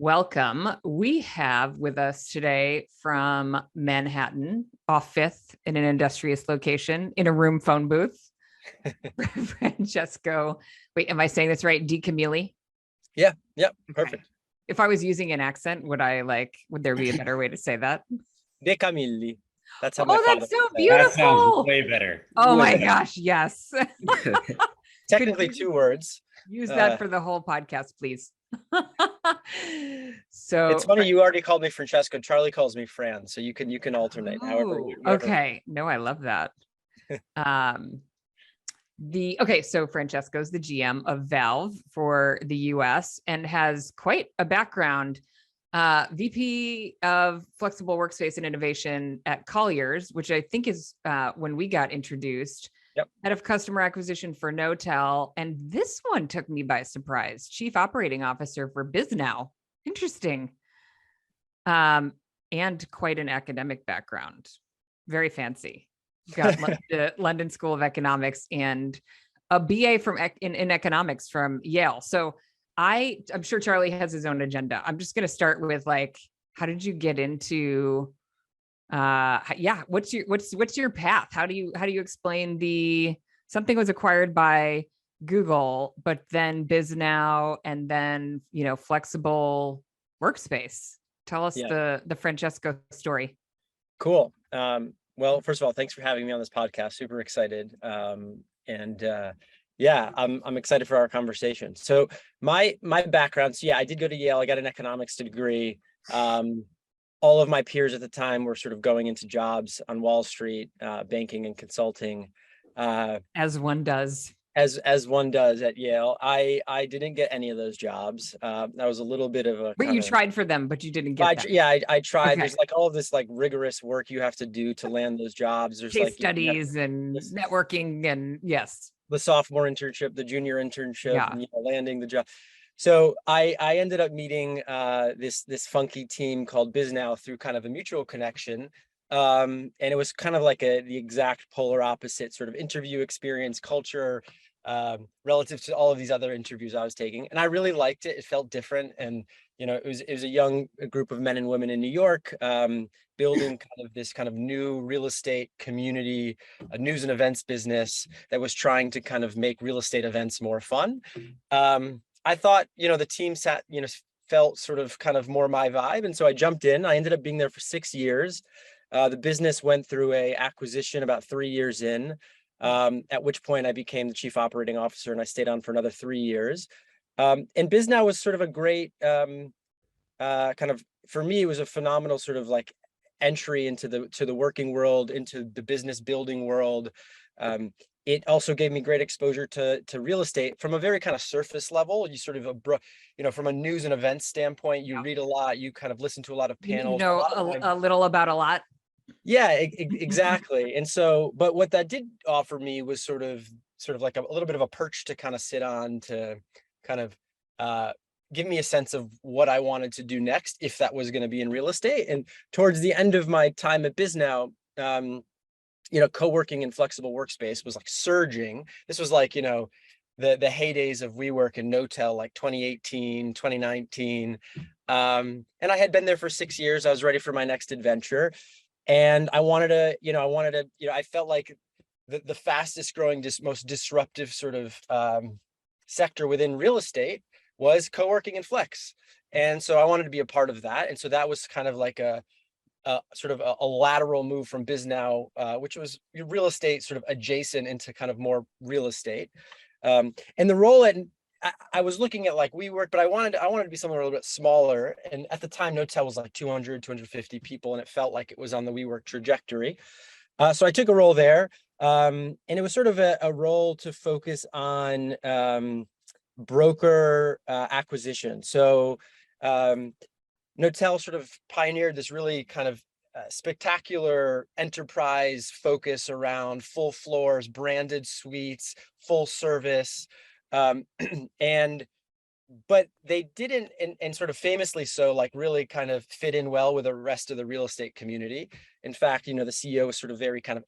Welcome. We have with us today from Manhattan, off Fifth in an industrious location in a room phone booth, Francesco. Wait, am I saying this right? DiCamilli? Yeah, Okay. perfect. If I was using an accent, would there be a better way to say that? De Camilli. That's how my Oh, father that's so would say it. That sounds beautiful. way better. Oh my Way gosh, yes. Technically Could two words. use that for the whole podcast, please. So It's funny, you already called me Francesco. Charlie calls me Fran, so you can alternate however. okay. No, I love that. Um, so Francesco's the GM of Valve for the US and has quite a background. VP of Flexible Workspace and Innovation at Colliers, which I think is when we got introduced. Yep. Head of Customer Acquisition for Notel. And this one took me by surprise. Chief Operating Officer for BizNow. Interesting. And quite an academic background. Very fancy. Got the London School of Economics and a BA in economics from Yale. So I'm sure Charlie has his own agenda. I'm just going to start with how did you get into what's your path? How do you explain something was acquired by Google, but then BizNow and then, flexible workspace. Tell us the Francesco story. Cool. Well, first of all, thanks for having me on this podcast. Super excited. I'm excited for our conversation. So my background, I did go to Yale. I got an economics degree. All of my peers at the time were sort of going into jobs on Wall Street, banking and consulting. As one does. As one does at Yale. I didn't get any of those jobs. That was a little bit of a. But you tried for them, but you didn't get them. I tried. Okay. There's all of this rigorous work you have to do to land those jobs. There's case studies and networking and yes. The sophomore internship, the junior internship, yeah. And, landing the job. So I ended up meeting this funky team called BizNow through kind of a mutual connection. And it was kind of the exact polar opposite sort of interview experience, culture, relative to all of these other interviews I was taking. And I really liked it. It felt different. And, it was a young group of men and women in New York, building this new real estate community, a news and events business that was trying to kind of make real estate events more fun. I thought, the team felt sort of kind of more my vibe. And so I jumped in. I ended up being there for 6 years. The business went through a acquisition about 3 years in, at which point I became the chief operating officer and I stayed on for another 3 years. And BizNow was sort of a great for me, it was a phenomenal sort of entry into the working world, into the business building world. It also gave me great exposure to real estate from a very kind of surface level. You sort of, from a news and events standpoint, you read a lot, you kind of listen to a lot of panels. You know a little about a lot. Yeah, exactly. And so, but what that did offer me was sort of like a little bit of a perch to kind of sit on to kind of give me a sense of what I wanted to do next, if that was going to be in real estate. And towards the end of my time at BizNow, co-working and flexible workspace was surging. This was the heydays of WeWork and Notel, 2018, 2019. And I had been there for 6 years. I was ready for my next adventure. And I felt like the fastest growing, most disruptive sort of sector within real estate was co-working and flex. And so I wanted to be a part of that. And so that was kind of a lateral move from BizNow, which was real estate sort of adjacent into kind of more real estate. And the role I was looking at WeWork, but I wanted to be somewhere a little bit smaller. And at the time, Notel was 250 people, and it felt like it was on the WeWork trajectory. So I took a role there, and it was sort of a role to focus on broker acquisition. So Notel sort of pioneered this really kind of spectacular enterprise focus around full floors, branded suites, full service. But they didn't, and sort of famously so, really kind of fit in well with the rest of the real estate community. In fact, the CEO was sort of very kind of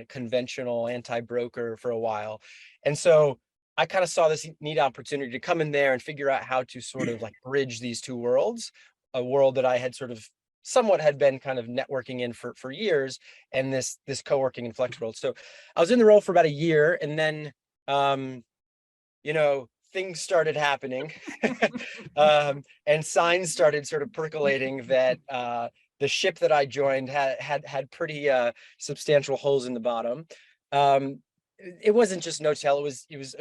conventional, anti-broker for a while. And so I kind of saw this neat opportunity to come in there and figure out how to sort of like bridge these two worlds, a world that I had sort of somewhat had been kind of networking in for years, and this co-working and flex world. So I was in the role for about a year, and then um, things started happening, and signs started sort of percolating that the ship that I joined had pretty substantial holes in the bottom. Um, it wasn't just Knotel. It was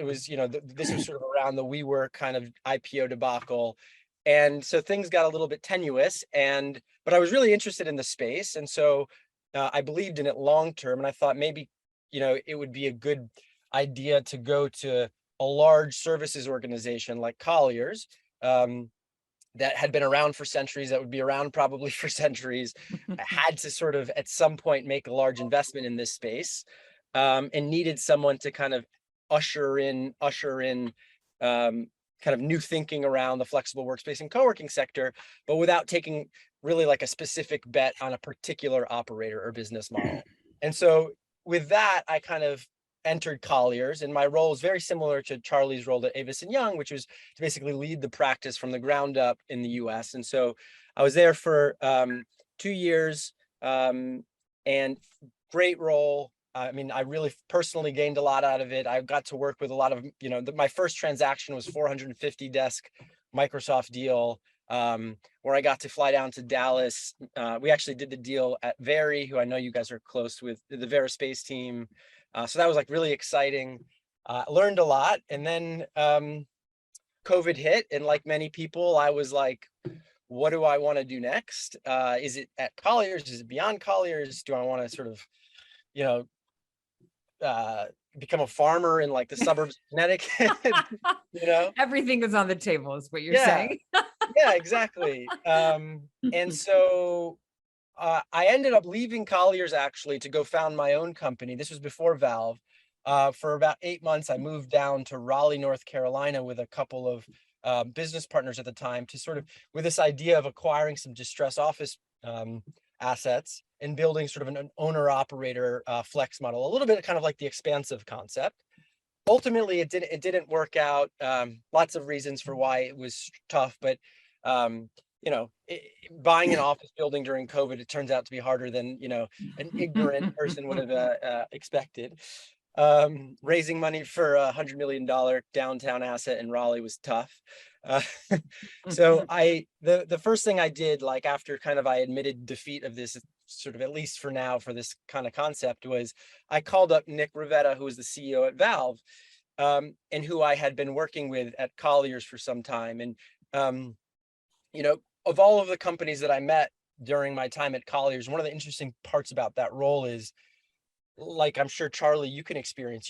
this was sort of around the WeWork kind of IPO debacle, and so things got a little bit tenuous. But I was really interested in the space, and so I believed in it long term, and I thought maybe it would be a good idea to go to a large services organization like Colliers, that had been around for centuries, that would be around probably for centuries. I had to sort of at some point make a large investment in this space, and needed someone to kind of usher in kind of new thinking around the flexible workspace and co-working sector, but without taking really like a specific bet on a particular operator or business model. And so with that, I kind of entered Colliers, and my role is very similar to Charlie's role at Avis and Young, which was to basically lead the practice from the ground up in the US. And so I was there for 2 years, and great role. I mean, I really personally gained a lot out of it. I got to work with a lot of, my first transaction was 450 desk Microsoft deal, where I got to fly down to Dallas. We actually did the deal at Very, who I know you guys are close with, the Verispace team. So that was like really exciting. Learned a lot. And then COVID hit. And like many people, I was like, what do I want to do next? Is it at Colliers? Is it beyond Colliers? Do I want to sort of, you know, become a farmer in like the suburbs of Connecticut? Everything is on the table is what you're Yeah, saying. yeah, exactly. And so I ended up leaving Colliers actually to go found my own company. This was before Valve. For about 8 months, I moved down to Raleigh, North Carolina with a couple of business partners at the time, to sort of with this idea of acquiring some distress office assets and building sort of an owner operator flex model, a little bit kind of like the expansive concept. Ultimately, it didn't work out. Lots of reasons for why it was tough, but buying an office building during COVID, it turns out to be harder than an ignorant person would have expected. Raising money for $100 million downtown asset in Raleigh was tough. So the first thing I did, like after kind of I admitted defeat of this sort of, at least for now, for this kind of concept, was I called up Nick Rivetta, who was the CEO at Valve, and who I had been working with at Colliers for some time. And of all of the companies that I met during my time at Colliers, one of the interesting parts about that role is, like I'm sure Charlie, you can experience,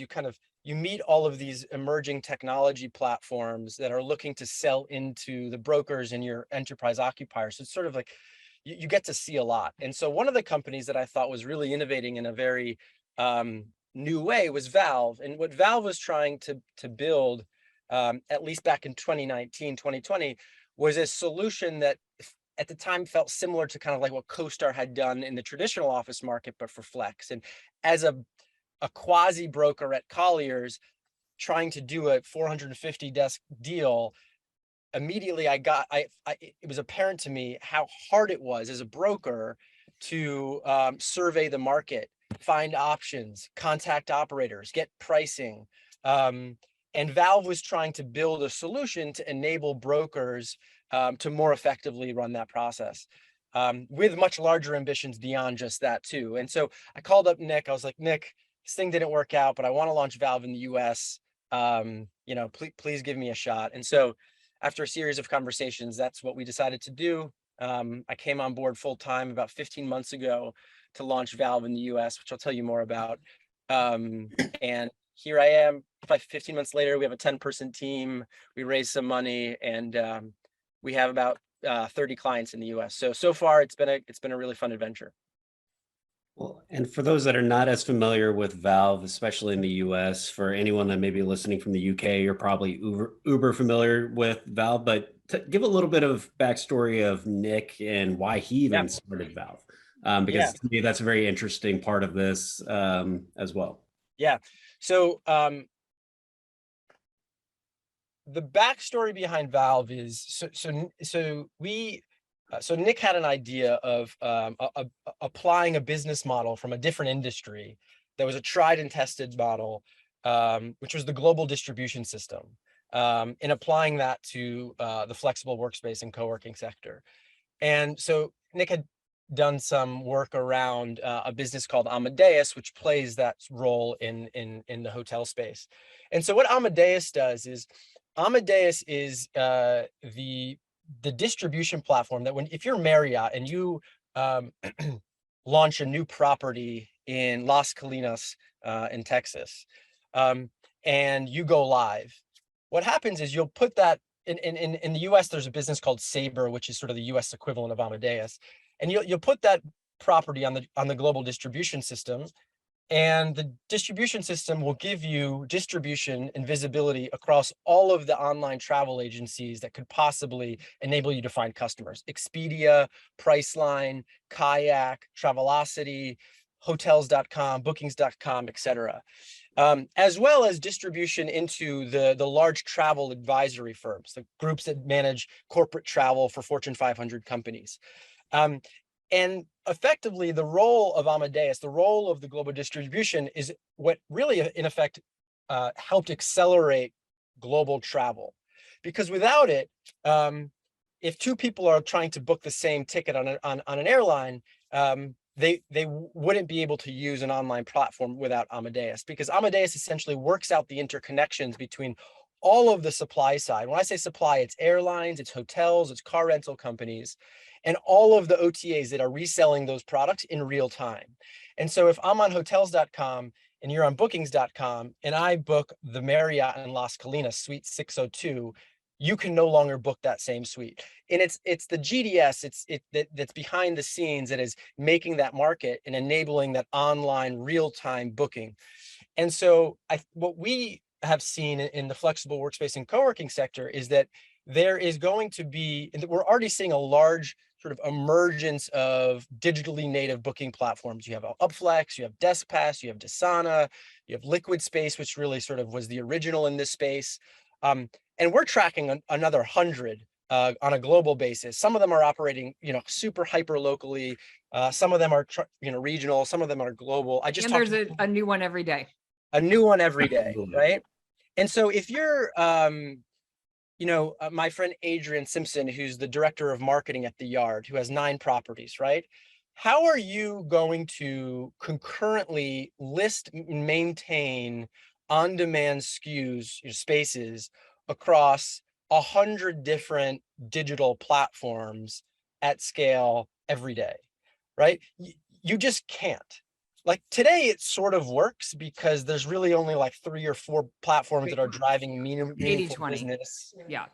you meet all of these emerging technology platforms that are looking to sell into the brokers and your enterprise occupiers. So it's sort of like you get to see a lot. And so one of the companies that I thought was really innovating in a very new way was Valve. And what Valve was trying to build, at least back in 2019, 2020, was a solution that at the time felt similar to kind of like what CoStar had done in the traditional office market, but for flex. And as a quasi broker at Colliers trying to do a 450 desk deal, immediately it was apparent to me how hard it was as a broker to survey the market, find options, contact operators, get pricing. And Valve was trying to build a solution to enable brokers to more effectively run that process, with much larger ambitions beyond just that too. And so I called up Nick. I was like, Nick, this thing didn't work out, but I want to launch Valve in the US. Please give me a shot. And so after a series of conversations, that's what we decided to do. I came on board full time about 15 months ago to launch Valve in the US, which I'll tell you more about. And here I am, 15 months later. We have a 10-person team. We raised some money, and we have about 30 clients in the US. So far, it's been a really fun adventure. Well, and for those that are not as familiar with Valve, especially in the US, for anyone that may be listening from the UK, you're probably uber familiar with Valve, but give a little bit of backstory of Nick and why he even started Valve. Because to me, that's a very interesting part of this as well. Yeah. So the backstory behind Valve is so Nick had an idea of applying a business model from a different industry that was a tried and tested model, which was the global distribution system, and applying that to the flexible workspace and co-working sector. And so Nick had done some work around a business called Amadeus, which plays that role in the hotel space. And so what Amadeus does is Amadeus is the distribution platform that if you're Marriott and you launch a new property in Las Colinas in Texas, and you go live, what happens is you'll put that in the US, there's a business called Sabre, which is sort of the US equivalent of Amadeus. And you'll put that property on the global distribution system, and the distribution system will give you distribution and visibility across all of the online travel agencies that could possibly enable you to find customers: Expedia, Priceline, Kayak, Travelocity, hotels.com, bookings.com, etc. As well as distribution into the large travel advisory firms, the groups that manage corporate travel for Fortune 500 companies. And effectively, the role of Amadeus, the role of the global distribution, is what really, in effect, helped accelerate global travel. Because without it, if two people are trying to book the same ticket on an airline, they wouldn't be able to use an online platform without Amadeus, because Amadeus essentially works out the interconnections between all of the supply side. When I say supply, it's airlines, it's hotels, it's car rental companies, and all of the OTAs that are reselling those products in real time. And so if I'm on hotels.com and you're on bookings.com and I book the Marriott in Las Colinas, suite 602, you can no longer book that same suite. And it's the GDS, that's behind the scenes that is making that market and enabling that online real-time booking. And so what we have seen in the flexible workspace and co-working sector is that there is going to be, and we're already seeing a large sort of emergence of digitally native booking platforms. You have Upflex, you have DeskPass, you have Desana, you have Liquid Space, which really sort of was the original in this space. And we're tracking another 100 on a global basis. Some of them are operating, super hyper locally. Some of them are, regional. Some of them are global. And there's a new one every day. A new one every day, right? And so if you're, my friend Adrian Simpson, who's the director of marketing at The Yard, who has 9 properties, right? How are you going to concurrently list and maintain on-demand SKUs, spaces across 100 different digital platforms at scale every day, right? You just can't. Like today, it sort of works because there's really only like 3 or 4 platforms that are driving meaningful business. Yeah.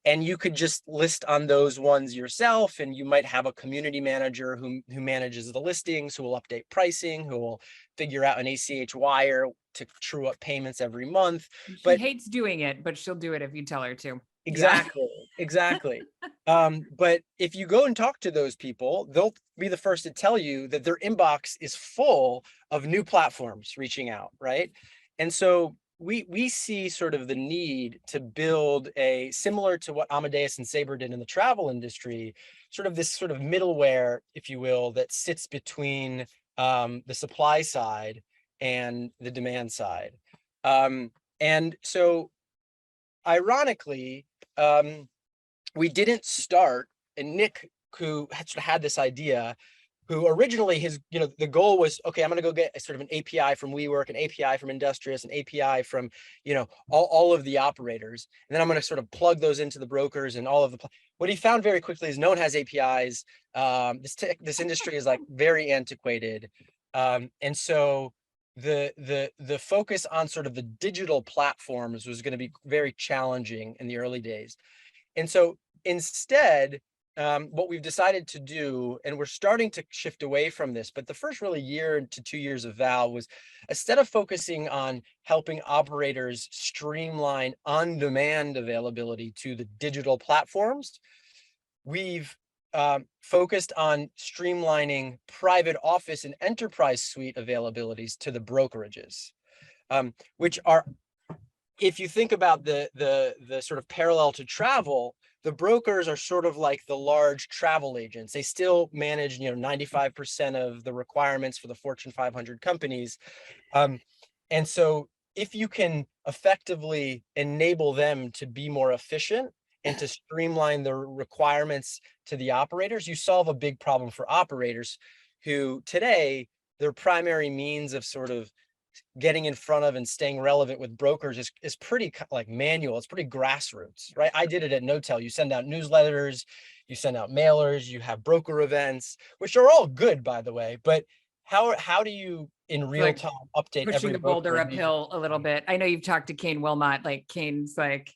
And you could just list on those ones yourself, and you might have a community manager who manages the listings, who will update pricing, who will figure out an ACH wire to true up payments every month. She hates doing it, but she'll do it if you tell her to. Exactly. Exactly. But if you go and talk to those people, they'll be the first to tell you that their inbox is full of new platforms reaching out, right? And so we see sort of the need to build a, similar to what Amadeus and Sabre did in the travel industry, sort of this sort of middleware, if you will, that sits between the supply side and the demand side. And so ironically, we didn't start, and Nick, who had this idea, who originally the goal was, okay, I'm going to go get sort of an API from WeWork, an API from Industrious, an API from, all of the operators. And then I'm going to sort of plug those into the brokers and all of what he found very quickly is no one has APIs. This industry is like very antiquated. And so the focus on sort of the digital platforms was going to be very challenging in the early days. And so instead, what we've decided to do, and we're starting to shift away from this, but the first really year to 2 years of Val was, instead of focusing on helping operators streamline on-demand availability to the digital platforms, we've focused on streamlining private office and enterprise suite availabilities to the brokerages, which are if you think about the sort of parallel to travel, the brokers are sort of like the large travel agents. They still manage, 95% of the requirements for the Fortune 500 companies. And so if you can effectively enable them to be more efficient and to streamline the requirements to the operators, you solve a big problem for operators who today, their primary means of sort of getting in front of and staying relevant with brokers is pretty like manual. It's pretty grassroots, right? I did it at Notel. You send out newsletters, you send out mailers, you have broker events, which are all good, by the way. But how do you in real like time update pushing every the boulder broker? uphill a little bit. I know you've talked to Kane Wilmot, like Kane's like,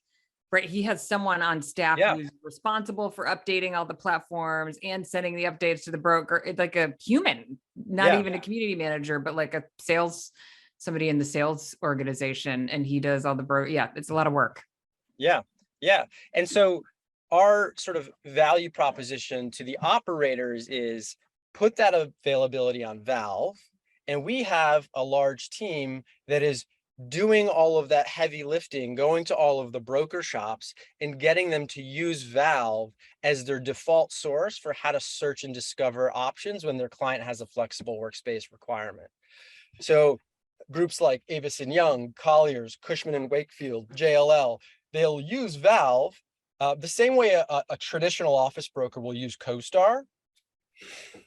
right, he has someone on staff Yeah. who's responsible for updating all the platforms and sending the updates to the broker. It's like a human, not Yeah. even a community manager, but like a somebody in the sales organization, and he does all the yeah, it's a lot of work. Yeah. Yeah. And so our sort of value proposition to the operators is put that availability on Valve. And we have a large team that is doing all of that heavy lifting, going to all of the broker shops and getting them to use Valve as their default source for how to search and discover options when their client has a flexible workspace requirement. So groups like Avison Young, Colliers, Cushman and Wakefield, JLL, they'll use Valve the same way a traditional office broker will use CoStar.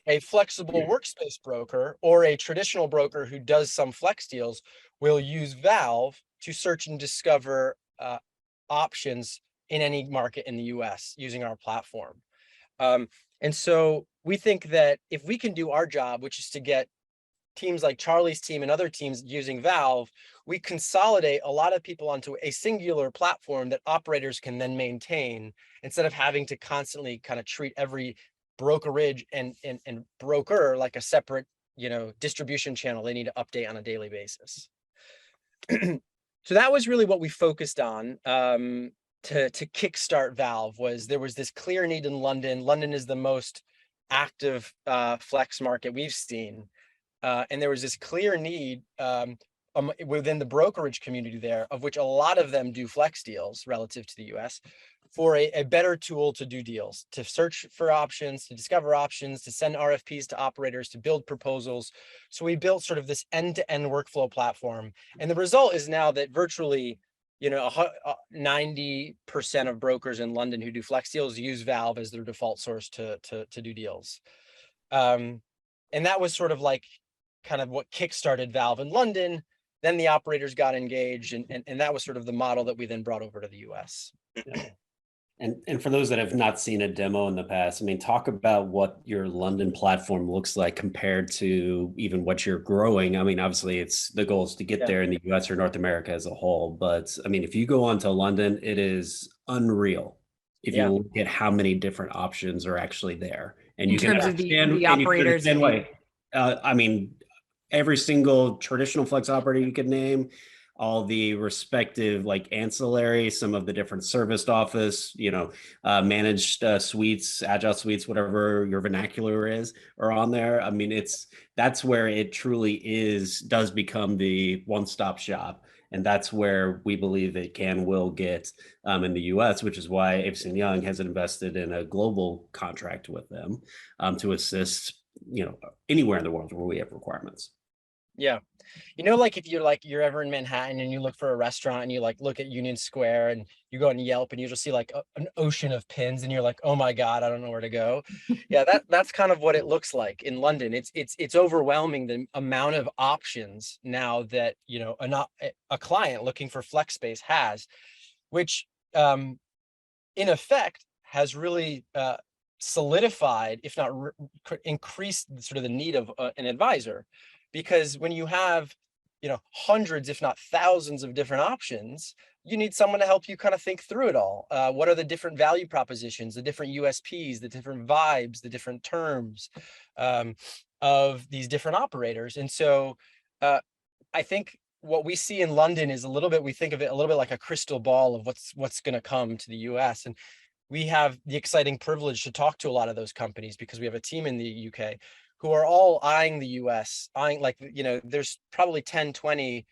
A flexible workspace broker or a traditional broker who does some flex deals will use Valve to search and discover options in any market in the US using our platform. And so we think that if we can do our job, which is to get teams like Charlie's team and other teams using Valve, we consolidate a lot of people onto a singular platform that operators can then maintain instead of having to constantly kind of treat every brokerage and broker like a separate, distribution channel they need to update on a daily basis. So that was really what we focused on to kickstart Valve. There was this clear need in London. London is the most active flex market we've seen. And there was this clear need within the brokerage community there, of which a lot of them do flex deals relative to the US, for a better tool to do deals, to search for options, to discover options, to send RFPs to operators, to build proposals. So we built sort of this end-to-end workflow platform. And the result is now that virtually 90% of brokers in London who do flex deals use Valve as their default source to do deals. And that was sort of like kind of what kickstarted Valve in London. Then the operators got engaged, and that was sort of the model that we then brought over to the US. And for those that have not seen a demo in the past, I mean, talk about what your London platform looks like compared to even what you're growing. I mean, obviously, the goal is to get there in the US or North America as a whole. But I mean, if you go on to London, it is unreal if you look at how many different options are actually there. And In you can terms of understand the operators. I mean, every single traditional flex operator you could name, all the respective like ancillary, some of the different serviced office, managed suites, agile suites, whatever your vernacular is, are on there. I mean, that's where it truly does become the one-stop shop. And that's where we believe it will get in the US, which is why Avison Young has invested in a global contract with them to assist, anywhere in the world where we have requirements. Yeah. Like if you're ever in Manhattan and you look for a restaurant and you like look at Union Square and you go on Yelp and you just see like an ocean of pins and you're like, oh my God, I don't know where to go. Yeah, that's kind of what it looks like in London. It's overwhelming the amount of options now that, a client looking for flex space has, which in effect has really solidified, if not increased sort of the need of an advisor. Because when you have, hundreds, if not thousands of different options, you need someone to help you kind of think through it all. What are the different value propositions, the different USPs, the different vibes, the different terms of these different operators? And so I think what we see in London is we think of it a little bit like a crystal ball of what's going to come to the US. And we have the exciting privilege to talk to a lot of those companies because we have a team in the UK who are all eyeing the US, there's probably 10, 20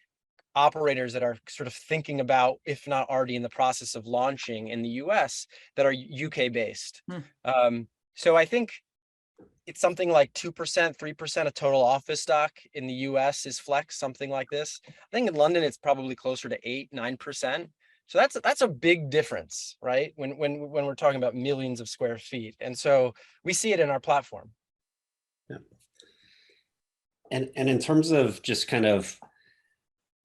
operators that are sort of thinking about, if not already in the process of launching in the US, that are UK based. So I think it's something like 2%, 3% of total office stock in the US is flex, something like this. I think in London, it's probably closer to 8, 9%. So that's a big difference, right? When we're talking about millions of square feet. And so we see it in our platform. Yeah. And in terms of just kind of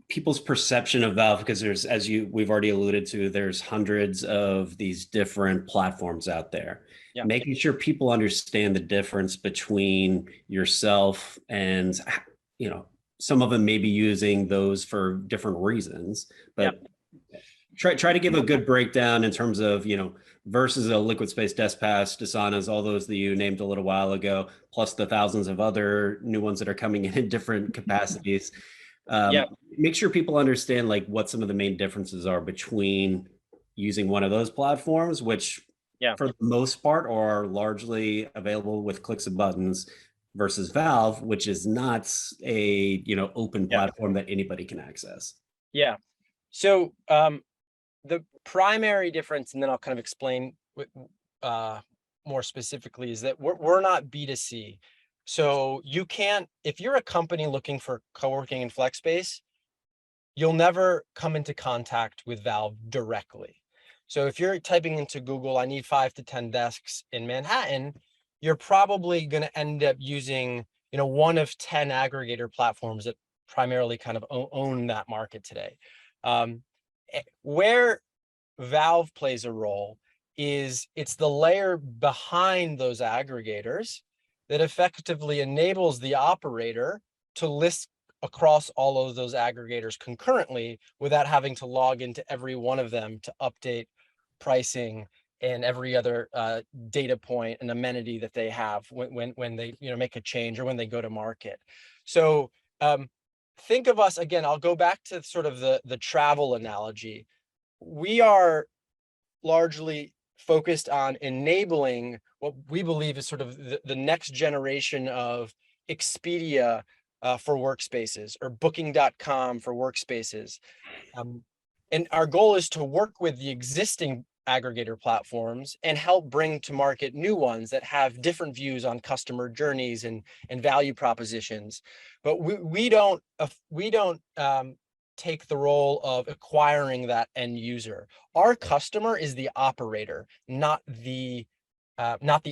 people's perception of Valve, because there's, as we've already alluded to, there's hundreds of these different platforms out there. Yeah. Making sure people understand the difference between yourself and, you know, some of them may be using those for different reasons, but try to give a good breakdown in terms of, you know, versus a liquid space, DeskPass, Asana's, all those that you named a little while ago, plus the thousands of other new ones that are coming in different capacities. Make sure people understand like what some of the main differences are between using one of those platforms, which for the most part are largely available with clicks of buttons, versus Valve, which is not a, you know, open platform that anybody can access. Yeah. So the primary difference, and then I'll kind of explain more specifically, is that we're not B2C. So you can't, if you're a company looking for co-working and flex space, you'll never come into contact with Valve directly. So if you're typing into Google, I need 5 to 10 desks in Manhattan, you're probably going to end up using, you know, one of 10 aggregator platforms that primarily kind of own that market today. Where Valve plays a role is it's the layer behind those aggregators that effectively enables the operator to list across all of those aggregators concurrently without having to log into every one of them to update pricing and every other data point and amenity that they have when they, you know, make a change or when they go to market. So think of us, again, I'll go back to sort of the travel analogy. We are largely focused on enabling what we believe is sort of the next generation of Expedia for workspaces, or booking.com for workspaces. And our goal is to work with the existing aggregator platforms and help bring to market new ones that have different views on customer journeys and value propositions. But we don't take the role of acquiring that end user. Our customer is the operator, not the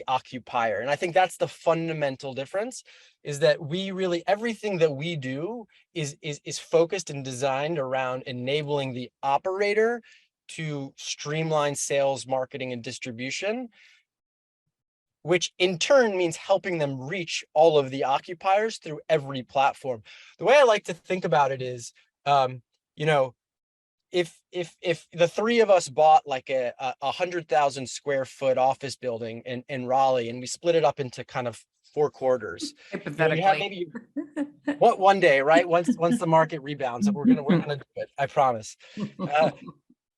occupier. And I think that's the fundamental difference, is that we really, everything that we do is focused and designed around enabling the operator to streamline sales, marketing, and distribution, which in turn means helping them reach all of the occupiers through every platform. The way I like to think about it is, you know, if the three of us bought like a 100,000 square foot office building in Raleigh, and we split it up into kind of 4 quarters, Hypothetically, you have maybe one day, right? Once the market rebounds, we're gonna do it. I promise.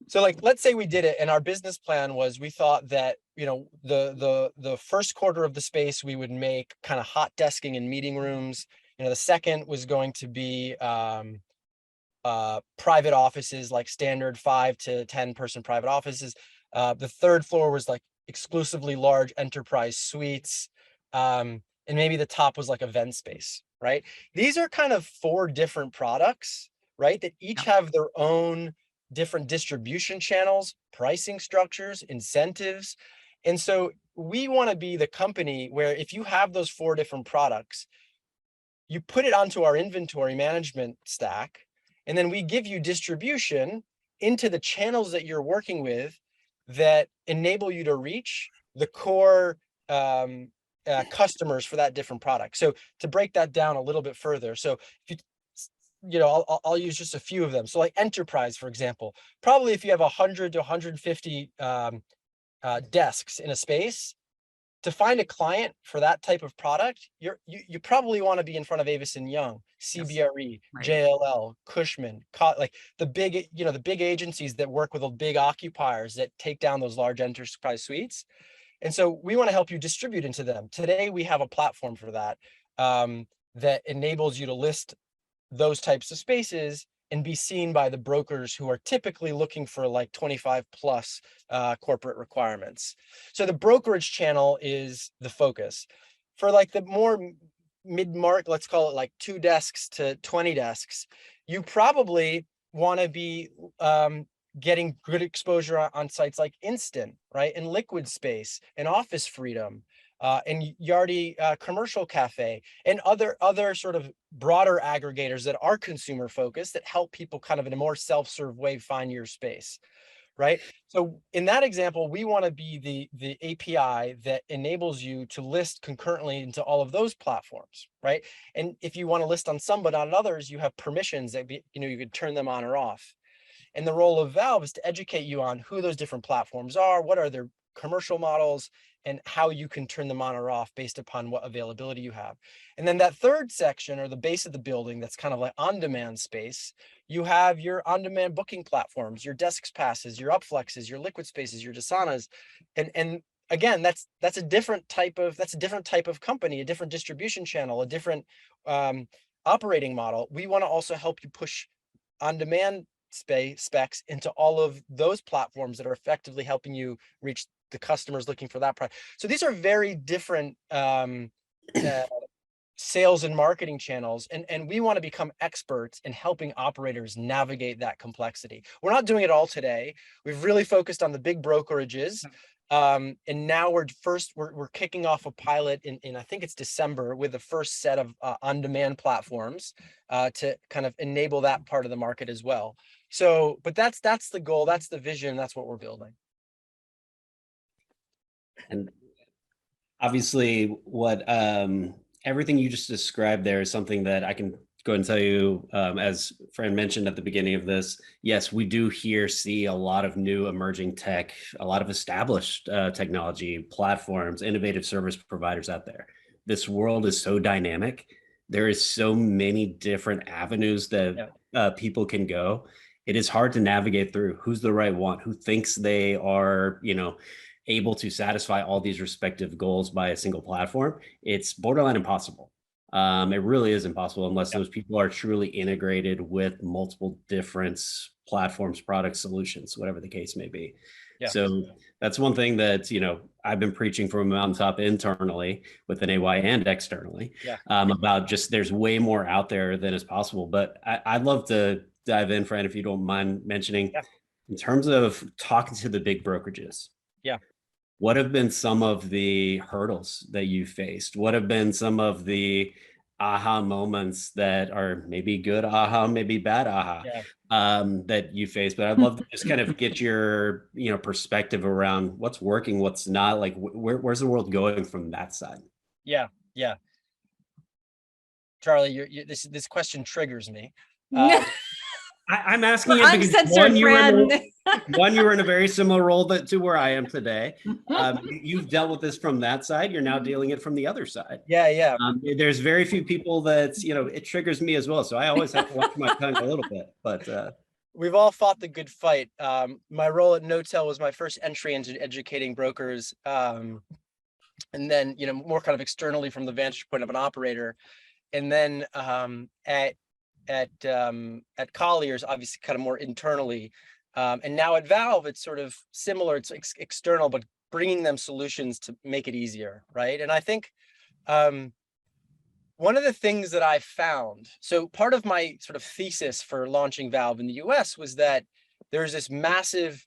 So like, let's say we did it, and our business plan was, we thought that, you know, the first quarter of the space we would make kind of hot desking and meeting rooms. You know, the second was going to be private offices, like standard 5 to 10 person private offices. The third floor was like exclusively large enterprise suites. And maybe the top was like event space, right? These are kind of 4 different products, right? That each have their own different distribution channels, pricing structures, incentives. And so we want to be the company where, if you have those 4 different products, you put it onto our inventory management stack, and then we give you distribution into the channels that you're working with that enable you to reach the core customers for that different product. So to break that down a little bit further, so if you know, I'll use just a few of them. So like enterprise, for example, probably if you have 100 to 150 desks in a space, to find a client for that type of product, you probably want to be in front of Avis and Young, CBRE, right. JLL, Cushman, like the big, you know, the big agencies that work with the big occupiers that take down those large enterprise suites. And so we want to help you distribute into them. Today, we have a platform for that, that enables you to list those types of spaces and be seen by the brokers who are typically looking for like 25 plus corporate requirements. So the brokerage channel is the focus. For like the more mid-market, let's call it like 2 desks to 20 desks, you probably want to be getting good exposure on sites like Instant, right? And Liquid Space and Office Freedom, and Yardi Commercial Cafe, and other sort of broader aggregators that are consumer focused that help people kind of in a more self-serve way find your space, right? So in that example, we want to be the API that enables you to list concurrently into all of those platforms, right? And if you want to list on some but not on others, you have permissions that you could turn them on or off. And the role of Valve is to educate you on who those different platforms are, what are their commercial models, and how you can turn them on or off based upon what availability you have. And then that third section, or the base of the building, that's kind of like on-demand space, you have your on-demand booking platforms, your Desks Passes, your Upflexes, your Liquid Spaces, your Dasanas. And again, that's a different type of company, a different distribution channel, a different operating model. We want to also help you push on-demand specs into all of those platforms that are effectively helping you reach the customers looking for that product. So these are very different sales and marketing channels, and we want to become experts in helping operators navigate that complexity. We're not doing it all today. We've really focused on the big brokerages. And now we're kicking off a pilot in I think it's December with the first set of on-demand platforms to kind of enable that part of the market as well. So, but that's the goal, that's the vision, that's what we're building. And obviously, what everything you just described there is something that I can go ahead and tell you, as Fran mentioned at the beginning of this. Yes, we do see a lot of new emerging tech, a lot of established technology platforms, innovative service providers out there. This world is so dynamic. There is so many different avenues that people can go. It is hard to navigate through who's the right one, who thinks they are, able to satisfy all these respective goals by a single platform. It's borderline impossible. It really is impossible unless those people are truly integrated with multiple different platforms, products, solutions, whatever the case may be. Yeah. So that's one thing that, I've been preaching from a mountaintop internally with an AY and externally about just there's way more out there than is possible. But I'd love to dive in, Fran, if you don't mind mentioning, in terms of talking to the big brokerages. Yeah. What have been some of the hurdles that you faced? What have been some of the aha moments that are maybe good aha, maybe bad aha, that you faced? But I'd love to just kind of get your, perspective around what's working, what's not. Like, where's the world going from that side? Yeah. Charlie, this question triggers me. I'm asking you because one, you were in a very similar role to where I am today. You've dealt with this from that side. You're now dealing it from the other side. Yeah. There's very few people that, it triggers me as well. So I always have to watch my tongue a little bit, but we've all fought the good fight. My role at Notel was my first entry into educating brokers. And then, more kind of externally from the vantage point of an operator. And then at Colliers, obviously kind of more internally. And now at Valve, it's sort of similar. It's external, but bringing them solutions to make it easier, right? And I think one of the things that I found, so part of my sort of thesis for launching Valve in the US was that there's this massive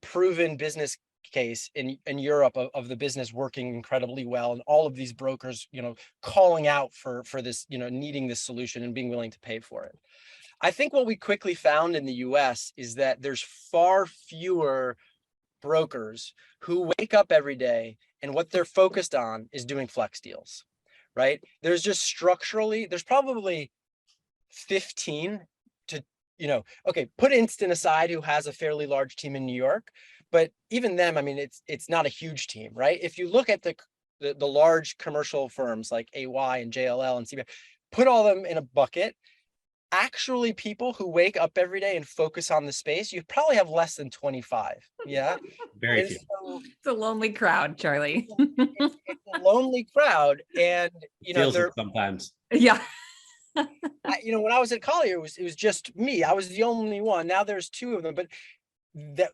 proven business case in Europe of the business working incredibly well, and all of these brokers, calling out for this, needing this solution and being willing to pay for it. I think what we quickly found in the US is that there's far fewer brokers who wake up every day and what they're focused on is doing flex deals, right? There's just structurally, there's probably 15 to, put Instant aside, who has a fairly large team in New York. But even them, I mean, it's not a huge team, right? If you look at the large commercial firms like AY and JLL and CBI, put all of them in a bucket. Actually, people who wake up every day and focus on the space, you probably have less than 25. Yeah, very few. So, it's a lonely crowd, Charlie. It's a lonely crowd, and they're sometimes. Yeah. When I was at Collier, it was just me. I was the only one. Now there's two of them, but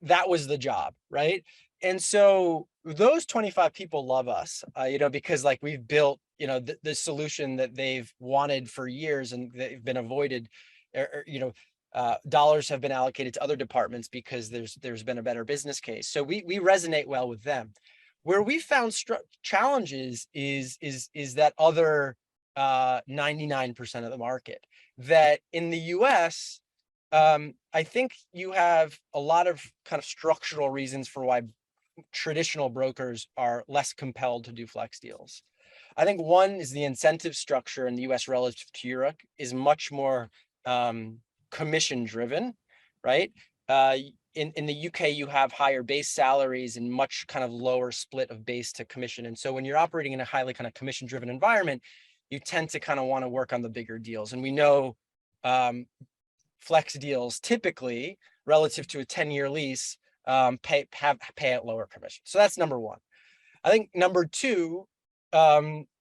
that was the job, right? And so those 25 people love us, because like we've built, the solution that they've wanted for years and they've been avoided, dollars have been allocated to other departments because there's been a better business case. So we resonate well with them. Where we found challenges is that other 99% of the market, that in the US, I think you have a lot of kind of structural reasons for why traditional brokers are less compelled to do flex deals. I think one is the incentive structure in the US relative to Europe is much more commission driven, right? In the UK, you have higher base salaries and much kind of lower split of base to commission. And so when you're operating in a highly kind of commission driven environment, you tend to kind of want to work on the bigger deals. And we know flex deals typically relative to a 10-year lease pay at lower commission. So that's number one. I think number two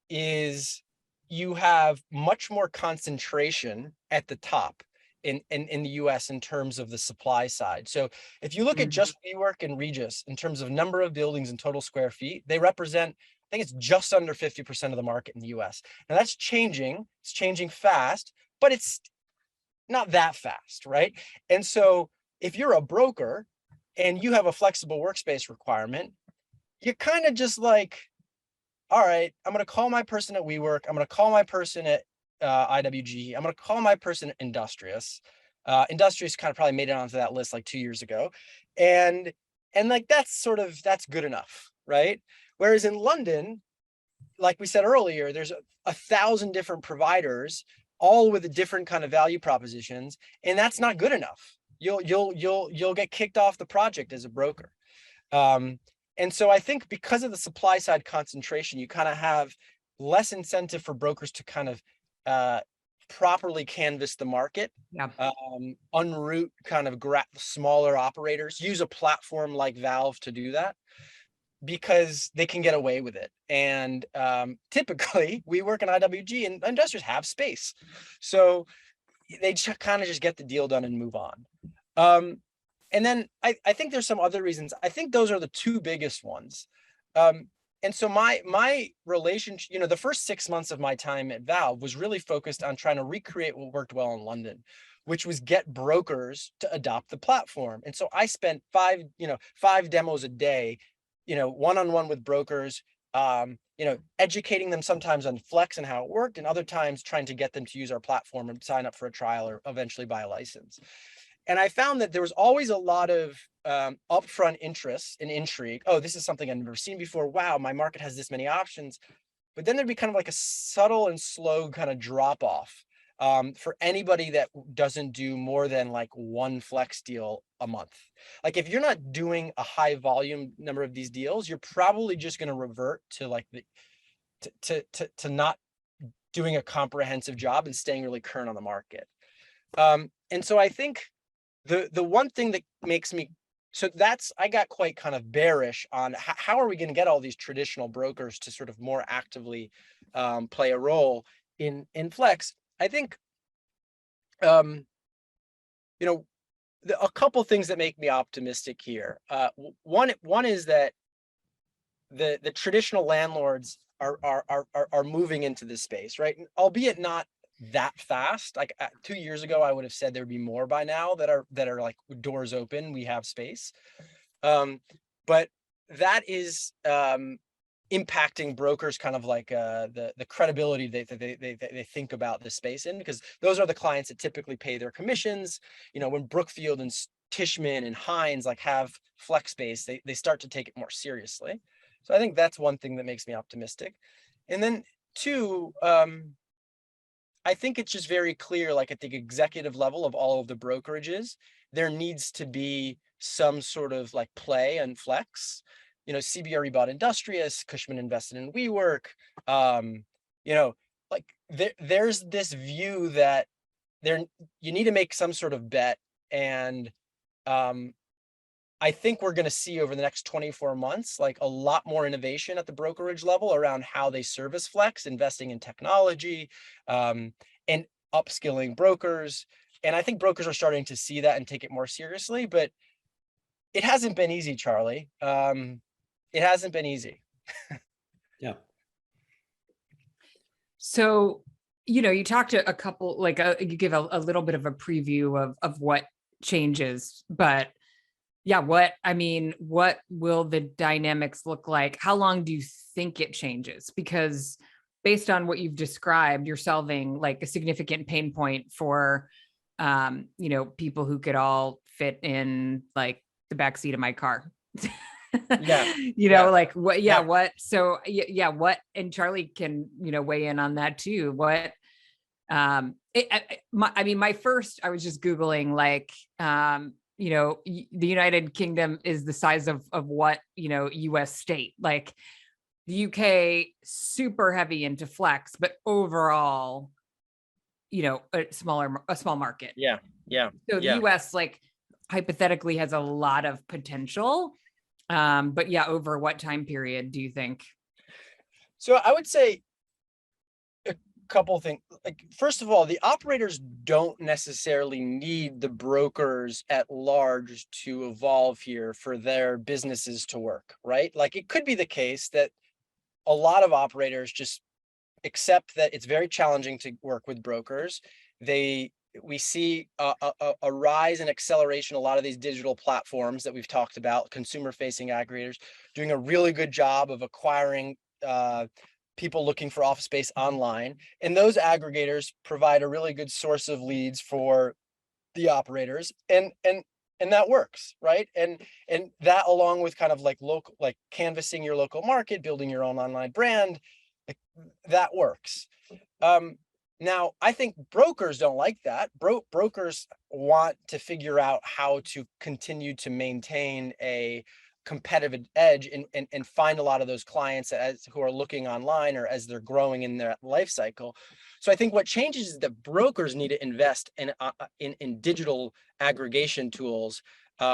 is you have much more concentration at the top in the US in terms of the supply side. So if you look at just WeWork and Regus in terms of number of buildings and total square feet, they represent, I think it's just under 50% of the market in the US. Now that's changing. It's changing fast, but it's not that fast, right? And so if you're a broker and you have a flexible workspace requirement, you're kind of just like, all right, I'm going to call my person at WeWork. I'm going to call my person at IWG. I'm going to call my person at Industrious. Industrious kind of probably made it onto that list like 2 years ago. And like, that's good enough, right? Whereas in London, like we said earlier, there's 1,000 different providers, all with a different kind of value propositions, and that's not good enough. You'll get kicked off the project as a broker. And so I think because of the supply side concentration, you kind of have less incentive for brokers to kind of properly canvas the market, unroot kind of smaller operators, use a platform like Valve to do that, because they can get away with it. And typically we work in IWG and investors have space. So they kind of just get the deal done and move on. And then I think there's some other reasons. I think those are the two biggest ones. And so my relationship, the first 6 months of my time at Valve was really focused on trying to recreate what worked well in London, which was get brokers to adopt the platform. And so I spent 5 demos a day, one-on-one with brokers, educating them sometimes on Flex and how it worked, and other times trying to get them to use our platform and sign up for a trial or eventually buy a license. And I found that there was always a lot of upfront interest and intrigue. Oh, this is something I've never seen before. Wow, my market has this many options. But then there'd be kind of like a subtle and slow kind of drop off for anybody that doesn't do more than like one flex deal a month. Like if you're not doing a high volume number of these deals, you're probably just going to revert to like to not doing a comprehensive job and staying really current on the market. And so I think the one thing that makes me, I got quite kind of bearish on how are we going to get all these traditional brokers to sort of more actively play a role in Flex. I think, a couple things that make me optimistic here. One is that the traditional landlords are moving into this space, right? Albeit not that fast. Like 2 years ago, I would have said there'd be more by now that are like doors open, we have space. But that is impacting brokers kind of like the credibility they think about the space in, because those are the clients that typically pay their commissions. When Brookfield and Tishman and Hines like have flex space, they start to take it more seriously. So I think that's one thing that makes me optimistic. And then two, I think it's just very clear, like at the executive level of all of the brokerages, there needs to be some sort of like play and flex. CBRE bought Industrious, Cushman invested in WeWork. Like there's this view that you need to make some sort of bet. And I think we're going to see over the next 24 months, like a lot more innovation at the brokerage level around how they service flex, investing in technology, and upskilling brokers. And I think brokers are starting to see that and take it more seriously, but it hasn't been easy, Charlie. It hasn't been easy. Yeah. So, you talked to a couple, like you give a little bit of a preview of what changes, but yeah, what will the dynamics look like? How long do you think it changes? Because based on what you've described, you're solving like a significant pain point for, people who could all fit in like the backseat of my car. Yeah. Yeah. Like what, Yeah. what, so yeah, what, and Charlie can, weigh in on that too. What, my first, I was just Googling like, the United Kingdom is the size of what, US state, like the UK super heavy into flex, but overall, a small market. Yeah. Yeah. So the Yeah. US like hypothetically has a lot of potential. But yeah, over what time period do you think? So I would say a couple things. Like, first of all, the operators don't necessarily need the brokers at large to evolve here for their businesses to work, right? Like, it could be the case that a lot of operators just accept that it's very challenging to work with brokers. We see a rise and acceleration. A lot of these digital platforms that we've talked about, consumer facing aggregators, doing a really good job of acquiring people looking for office space online. And those aggregators provide a really good source of leads for the operators. And that works, right? And that, along with kind of like local, like canvassing your local market, building your own online brand, like, that works. Now, I think brokers don't like that. Brokers want to figure out how to continue to maintain a competitive edge and find a lot of those clients who are looking online or as they're growing in their life cycle. So I think what changes is that brokers need to invest in digital aggregation tools.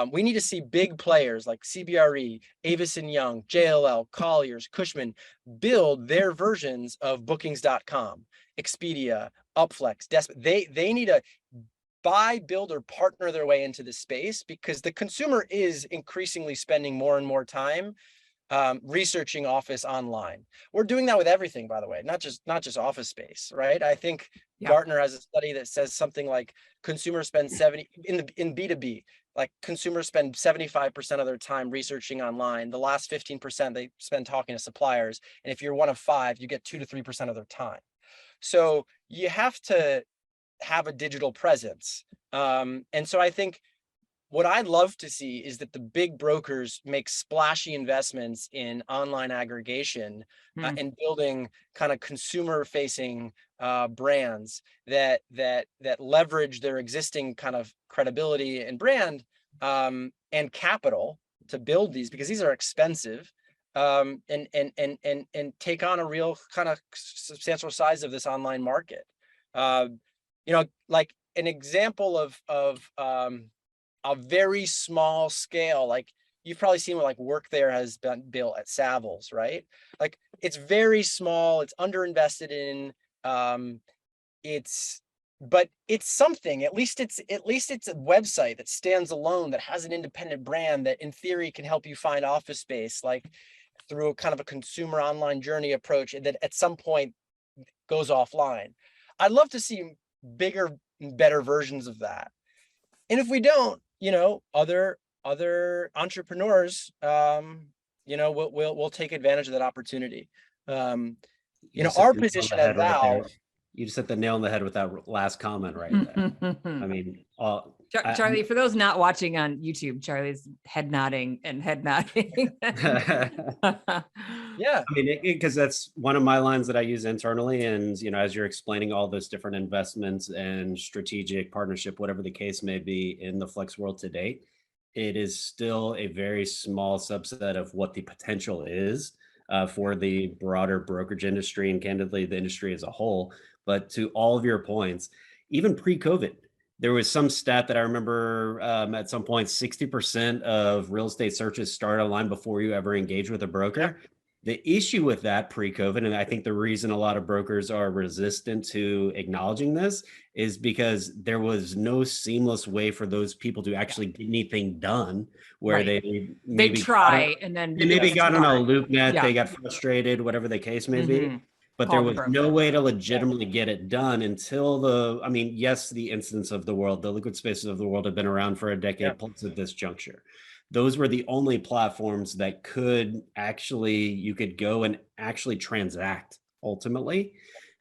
We need to see big players like CBRE, Avison Young, JLL, Colliers, Cushman build their versions of Bookings.com, Expedia, Upflex, they need to buy, build, or partner their way into the space, because the consumer is increasingly spending more and more time researching office online. We're doing that with everything, by the way, not just office space, right? I think Gartner has a study that says something like consumers spend 70 in B2B, like consumers spend 75% of their time researching online. The last 15% they spend talking to suppliers. And if you're one of five, you get 2 to 3% of their time. So you have to have a digital presence. And so I think what I'd love to see is that the big brokers make splashy investments in online aggregation and building kind of consumer facing brands that leverage their existing kind of credibility and brand and capital to build these, because these are expensive, and take on a real kind of substantial size of this online market. Like an example of a very small scale, like you've probably seen what like Workday has been built at Savills, right? Like, it's very small, it's underinvested in, but it's something. At least it's a website that stands alone, that has an independent brand that in theory can help you find office space, like through a kind of a consumer online journey approach, and that at some point goes offline. I'd love to see bigger, better versions of that. And if we don't, other entrepreneurs, we'll take advantage of that opportunity. Our position at Val. You just hit the nail on the head with that last comment right there. I mean, Charlie, for those not watching on YouTube, Charlie's head nodding. Yeah. I mean, because that's one of my lines that I use internally. And, as you're explaining all those different investments and strategic partnership, whatever the case may be in the flex world to date, it is still a very small subset of what the potential is for the broader brokerage industry and candidly the industry as a whole. But to all of your points, even pre-COVID, there was some stat that I remember at some point, 60% of real estate searches start online before you ever engage with a broker. The issue with that pre-COVID, and I think the reason a lot of brokers are resistant to acknowledging this, is because there was no seamless way for those people to actually get anything done, where Right. they They maybe try and then they maybe got on a loop net, Yeah. they got frustrated, whatever the case may be. Mhm. But Call there the was broker. no way to legitimately get it done until I mean, yes, the instance of the world, the liquid spaces of the world have been around for a decade plus at this juncture. Those were the only platforms that you could go and actually transact ultimately.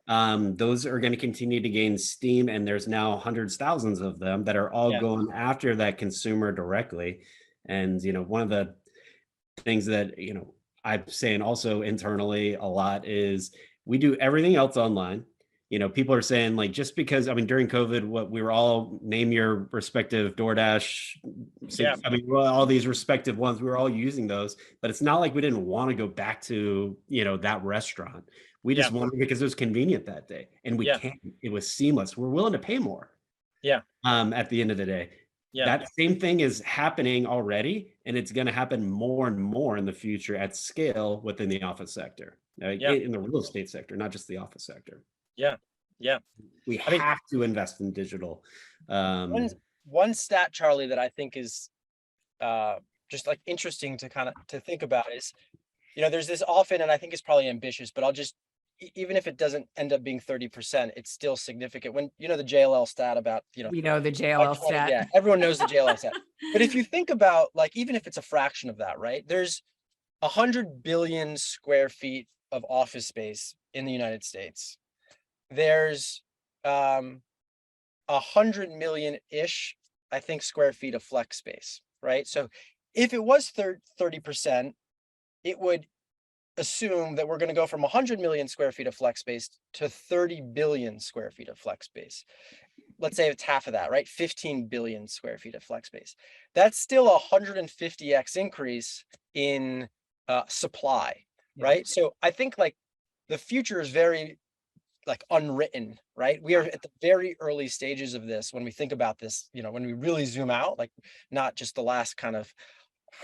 Those are going to continue to gain steam, and there's now hundreds, thousands of them that are all going after that consumer directly. And, one of the things that, I'm saying also internally a lot is we do everything else online. People are saying, like, just because, I mean, during COVID, what we were all, name your respective DoorDash, I mean, well, all these respective ones, we were all using those, but it's not like we didn't want to go back to, that restaurant. We just wanted, because it was convenient that day, and we can't, it was seamless. We're willing to pay more. At the end of the day. That same thing is happening already, and it's going to happen more and more in the future at scale within the office sector, in the real estate sector, not just the office sector. We have to invest in digital. One stat, Charlie, that I think is just like interesting to to think about is, there's this often, and I think it's probably ambitious, but I'll just, even if it doesn't end up being 30%, it's still significant. When, the JLL stat about, we know the JLL stat. Yeah, everyone knows the JLL stat. But if you think about, like, even if it's a fraction of that, right? There's 100 billion square feet of office space in the United States. There's 100 million-ish, I think, square feet of flex space, right? So if it was 30%, it would assume that we're going to go from 100 million square feet of flex space to 30 billion square feet of flex space. Let's say it's half of that, right? 15 billion square feet of flex space. That's still a 150x increase in supply, right? So I think, like, the future is very, like, unwritten, right? We are at the very early stages of this when we think about this, when we really zoom out, like, not just the last kind of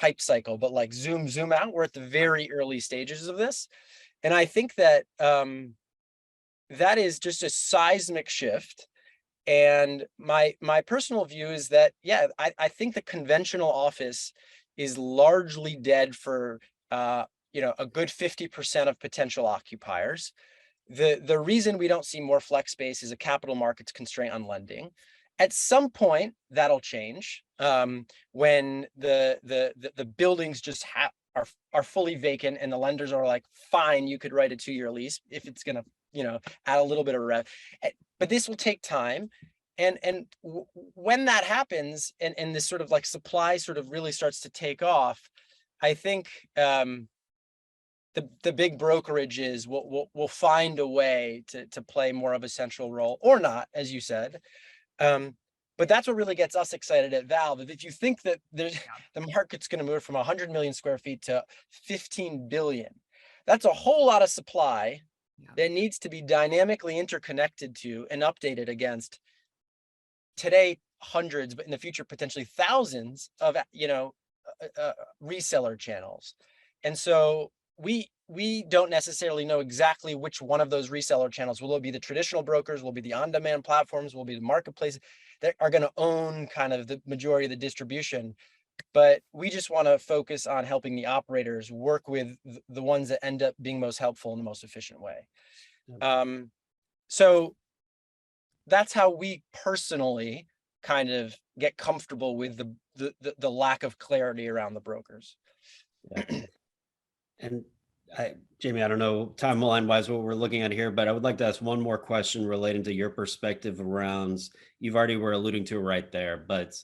hype cycle, but like zoom out. We're at the very early stages of this. And I think that that is just a seismic shift. And my personal view is that, I think the conventional office is largely dead for a good 50% of potential occupiers. The reason we don't see more flex space is a capital markets constraint on lending. At some point, that'll change when the buildings just are fully vacant, and the lenders are like, fine, you could write a 2-year lease if it's gonna, add a little bit of rev. But this will take time. And when that happens, and this sort of like supply sort of really starts to take off, I think the big brokerages will find a way to play more of a central role, or not, as you said. But that's what really gets us excited at Valve. If you think that the market's going to move from 100 million square feet to 15 billion, that's a whole lot of supply that needs to be dynamically interconnected to and updated against today hundreds, but in the future potentially thousands of reseller channels. And so we don't necessarily know exactly which one of those reseller channels. Will it be the traditional brokers? Will it be the on-demand platforms? Will it be the marketplace that are going to own kind of the majority of the distribution? But we just want to focus on helping the operators work with the ones that end up being most helpful in the most efficient way. So that's how we personally kind of get comfortable with the lack of clarity around the brokers. And Jamie, I don't know timeline wise what we're looking at here, but I would like to ask one more question relating to your perspective around, you've already were alluding to it right there, but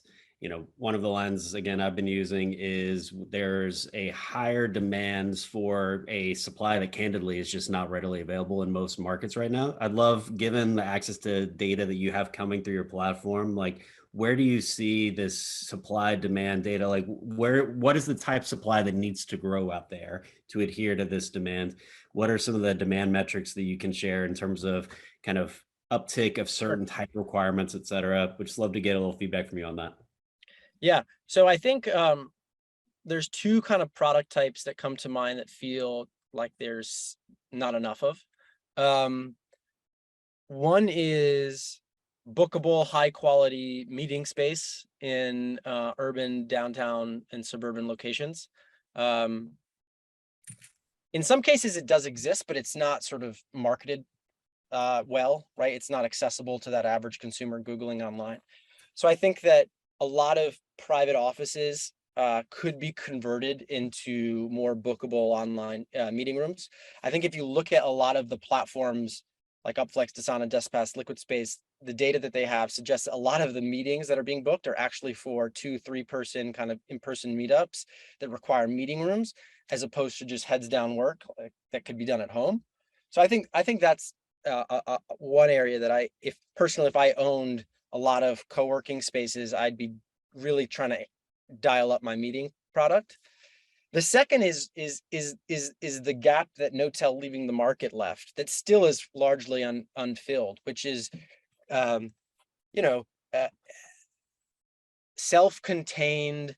one of the lines, again, I've been using is there's a higher demands for a supply that candidly is just not readily available in most markets right now. I'd love, given the access to data that you have coming through your platform, like, where do you see this supply demand data? Like, what is the type of supply that needs to grow out there to adhere to this demand? What are some of the demand metrics that you can share in terms of kind of uptick of certain type requirements, et cetera? Would just love to get a little feedback from you on that. Yeah. So I think there's two kind of product types that come to mind that feel like there's not enough of. One is bookable, high quality meeting space in urban, downtown, and suburban locations. In some cases it does exist, but it's not sort of marketed well, right? It's not accessible to that average consumer Googling online. So I think that a lot of private offices could be converted into more bookable online meeting rooms. I think if you look at a lot of the platforms like Upflex, Dasana, DeskPass, Liquid Space, the data that they have suggests that a lot of the meetings that are being booked are actually for 2-3 person kind of in-person meetups that require meeting rooms, as opposed to just heads down work that could be done at home. So I think that's one area that if I owned a lot of co-working spaces, I'd be really trying to dial up my meeting product. The second is the gap that Knotel leaving the market left that still is largely unfilled, which is you know self-contained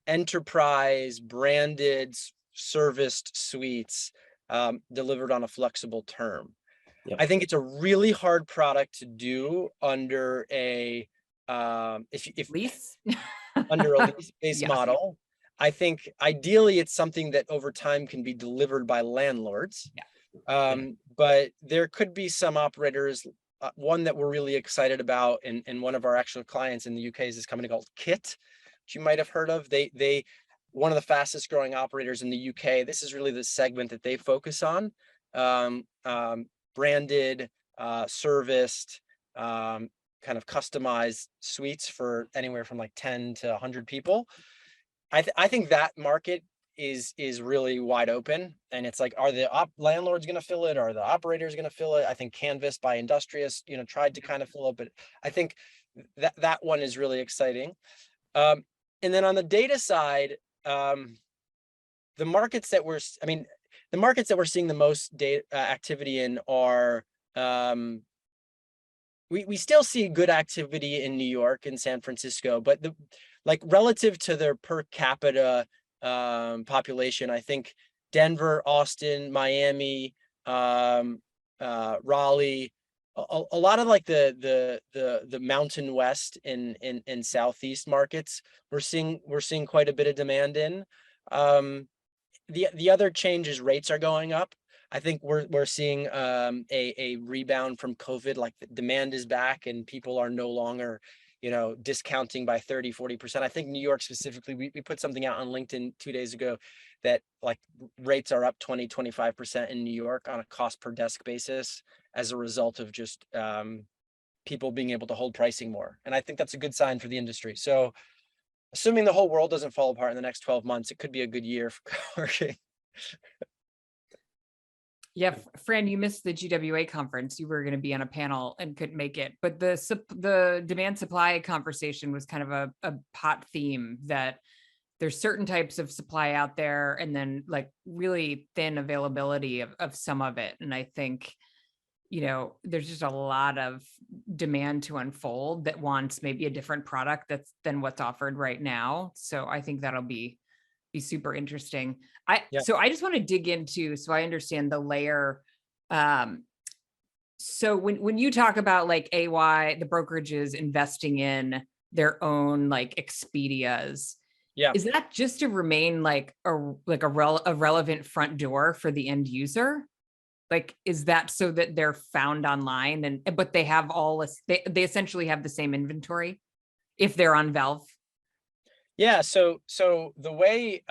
enterprise branded serviced suites delivered on a flexible term. Yep. I think it's a really hard product to do under a Lease? under a lease-based Yeah. model. I think ideally it's something that over time can be delivered by landlords. But there could be some operators, one that we're really excited about, and one of our actual clients in the UK is this company called Kit, which you might have heard of. They one of the fastest growing operators in the UK. This is really the segment that they focus on. Branded, serviced, kind of customized suites for anywhere from like 10 to 100 people. I think that market is really wide open, and it's like, are the landlords going to fill it? Are the operators going to fill it? I think Canvas by Industrious, tried to kind of fill it, but I think that one is really exciting. And then on the data side, the markets that we're seeing the most data activity in are, we still see good activity in New York and San Francisco, but relative to their per capita population, I think Denver, Austin, Miami, Raleigh, a lot of like the Mountain West and Southeast markets, we're seeing quite a bit of demand in. The other change is rates are going up. I think we're seeing a rebound from COVID, like the demand is back and people are no longer discounting by 30-40%. I think New York specifically, we put something out on LinkedIn 2 days ago that like rates are up 20-25% in New York on a cost per desk basis as a result of just people being able to hold pricing more. And I think that's a good sign for the industry. So assuming the whole world doesn't fall apart in the next 12 months, it could be a good year for coworking. Yeah, Fran, you missed the GWA conference. You were going to be on a panel and couldn't make it, but the demand supply conversation was kind of a hot theme, that there's certain types of supply out there and then like really thin availability of some of it. And I think, there's just a lot of demand to unfold that wants maybe a different product than what's offered right now. So I think that'll be super interesting. So I just want to dig into, so I understand the layer. So when you talk about like AY, the brokerages investing in their own like Expedias, is that just to remain like a relevant front door for the end user? Like, is that so that they're found online but they have they essentially have the same inventory if they're on Valve? Yeah, so the way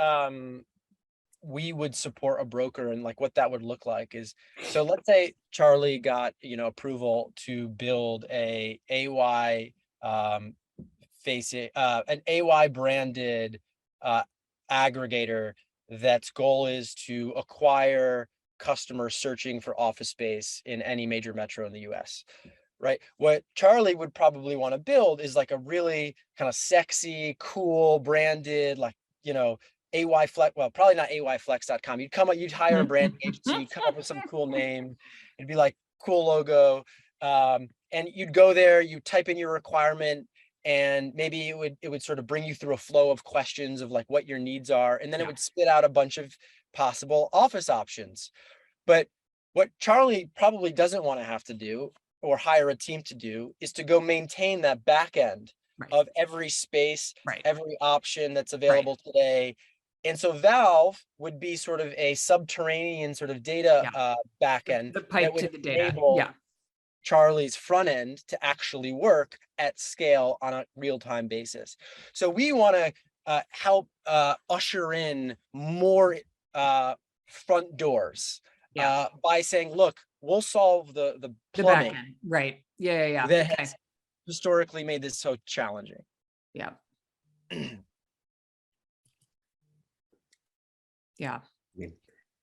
we would support a broker and like what that would look like is, so let's say Charlie got approval to build an AY branded aggregator that's goal is to acquire customers searching for office space in any major metro in the US. Right. What Charlie would probably want to build is like a really kind of sexy, cool, branded, like, AY Flex, well, probably not ayflex.com. You'd hire a branding agency, you'd come up with some cool name. It'd be like cool logo. And you'd go there, you type in your requirement, and maybe it would sort of bring you through a flow of questions of like what your needs are. And then it would spit out a bunch of possible office options. But what Charlie probably doesn't want to have to do or hire a team to do is to go maintain that back end Right. of every space, Right. every option that's Right. available today. And so Valve would be sort of a subterranean sort of data back end The that pipe to would the data. enable Yeah. Charlie's front end to actually work at scale on a real-time basis. So we want to help usher in more front doors Yeah. by saying, look, we'll solve the The back plumbing end. Right. Yeah. that Okay. has historically made this so challenging. Yeah. Yeah.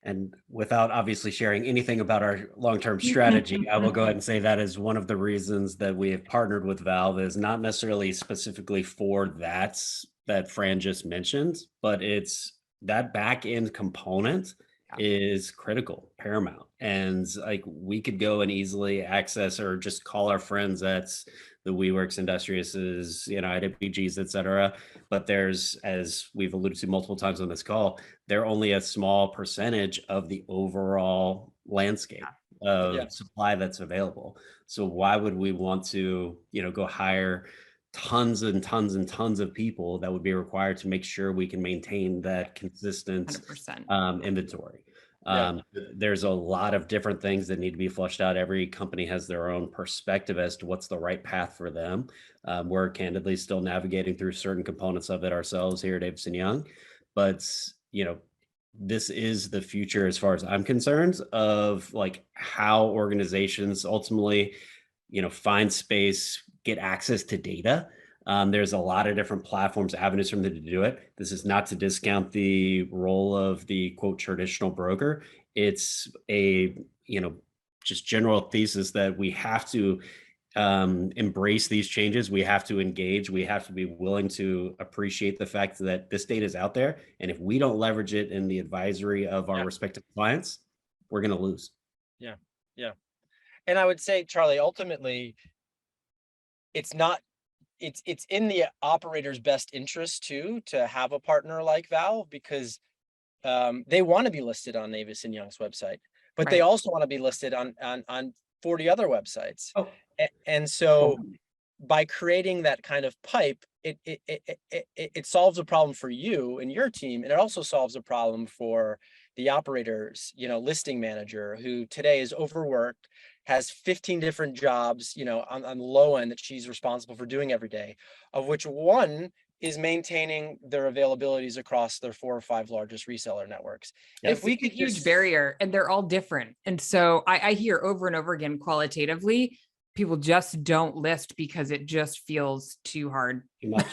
And without obviously sharing anything about our long-term strategy, I will go ahead and say that is one of the reasons that we have partnered with Valve, is not necessarily specifically for that Fran just mentioned, but it's that back end component is critical, paramount. And like, we could go and easily access or just call our friends at the WeWorks, Industriouses, IWGs, et cetera. But there's, as we've alluded to multiple times on this call, they're only a small percentage of the overall landscape of supply that's available. So why would we want to, go hire tons and tons and tons of people that would be required to make sure we can maintain that consistent 100%. inventory? There's a lot of different things that need to be fleshed out. Every company has their own perspective as to what's the right path for them. We're candidly still navigating through certain components of it ourselves here at Davidson Young, but this is the future, as far as I'm concerned, of like how organizations ultimately, find space, get access to data. There's a lot of different platforms, avenues for them to do it. This is not to discount the role of the quote traditional broker. It's a, just general thesis that we have to embrace these changes. We have to engage. We have to be willing to appreciate the fact that this data is out there. And if we don't leverage it in the advisory of our respective clients, we're going to lose. Yeah. And I would say, Charlie, ultimately, it's in the operator's best interest too, to have a partner like Valve, because they want to be listed on Davidson Young's website, but they also want to be listed on 40 other websites. And so by creating that kind of pipe, it solves a problem for you and your team, and it also solves a problem for the operator's, listing manager, who today is overworked, has 15 different jobs, on the low end that she's responsible for doing every day, of which one is maintaining their availabilities across their 4 or 5 largest reseller networks. If we could, huge barrier, and they're all different. And so I hear over and over again, qualitatively, people just don't list because it just feels too hard. Too much.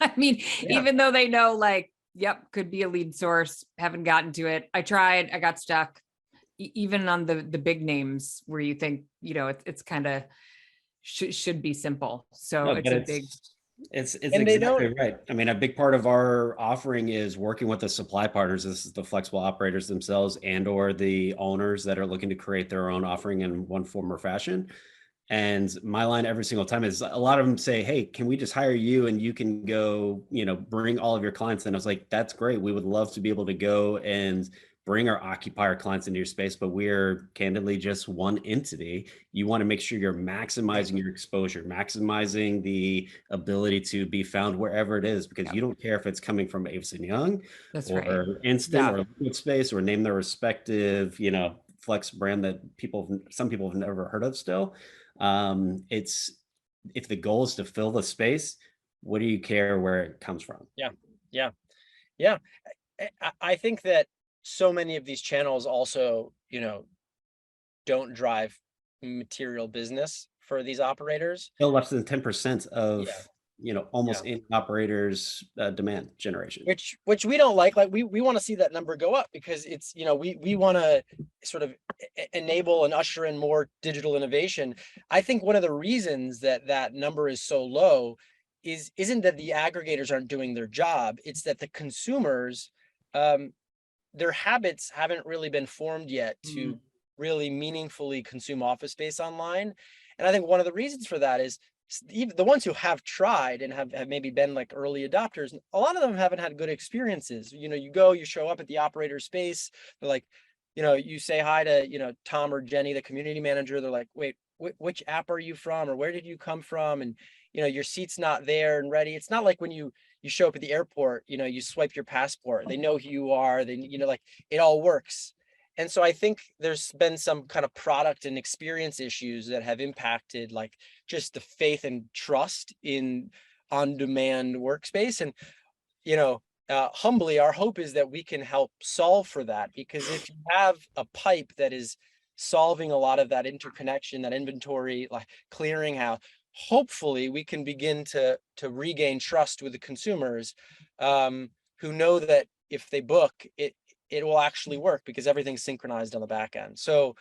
I mean, even though they know, like, yep, could be a lead source, haven't gotten to it. I tried, I got stuck. Even on the big names where you think, it's kind of should be simple. So it's exactly right. I mean, a big part of our offering is working with the supply partners. This is the flexible operators themselves and or the owners that are looking to create their own offering in one form or fashion. And my line every single time is, a lot of them say, hey, can we just hire you and you can go, bring all of your clients? And I was like, that's great. We would love to be able to go and bring our occupier clients into your space, but we're candidly just one entity. You want to make sure you're maximizing your exposure, maximizing the ability to be found wherever it is, because you don't care if it's coming from Davidson Young or Instant or Liquid Space, or name their respective, flex brand that some people have never heard of still. It's, if the goal is to fill the space, what do you care where it comes from? Yeah. I think that so many of these channels also, don't drive material business for these operators. Still less than 10% of almost any operator's demand generation, which we don't like. Like we want to see that number go up, because it's, we want to sort of enable and usher in more digital innovation. I think one of the reasons that number is so low isn't that the aggregators aren't doing their job. It's that the consumers, their habits haven't really been formed yet to really meaningfully consume office space online. And I think one of the reasons for that is even the ones who have tried and have maybe been like early adopters, a lot of them haven't had good experiences. You show up at the operator space, they're like, you say hi to, Tom or Jenny, the community manager. They're like, wait, which app are you from? Or where did you come from? And, your seat's not there and ready. It's not like when you show up at the airport, you swipe your passport, they know who you are. They, like it all works. And so I think there's been some kind of product and experience issues that have impacted like just the faith and trust in on-demand workspace. And, humbly, our hope is that we can help solve for that, because if you have a pipe that is solving a lot of that interconnection, that inventory, like clearinghouse, hopefully we can begin to regain trust with the consumers, who know that if they book it, it will actually work because everything's synchronized on the back end. So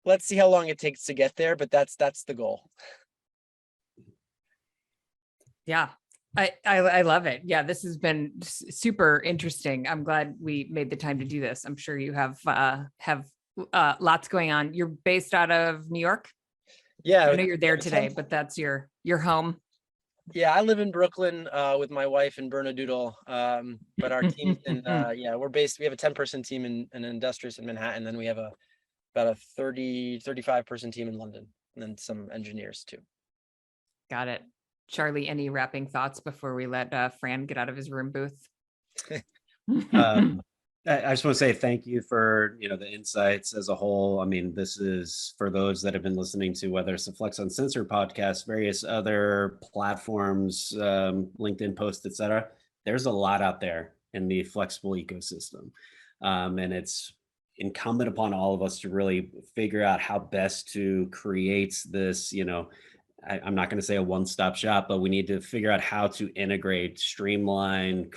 let's see how long it takes to get there, but that's the goal. Yeah, I love it. Yeah, this has been super interesting. I'm glad we made the time to do this. I'm sure you have lots going on. You're based out of New York? Yeah. I know you're there today, but that's your home. Yeah, I live in Brooklyn with my wife in Bernedoodle. But our team's in we have a 10-person team in Industrious in Manhattan. Then we have about a 35-person team in London, and then some engineers too. Got it. Charlie, any wrapping thoughts before we let Fran get out of his room booth? I just want to say thank you for, the insights as a whole. I mean, this is for those that have been listening to, whether it's the Flex Uncensored podcast, various other platforms, LinkedIn posts, etc. There's a lot out there in the flexible ecosystem. And it's incumbent upon all of us to really figure out how best to create this, I'm not going to say a one-stop shop, but we need to figure out how to integrate, streamline,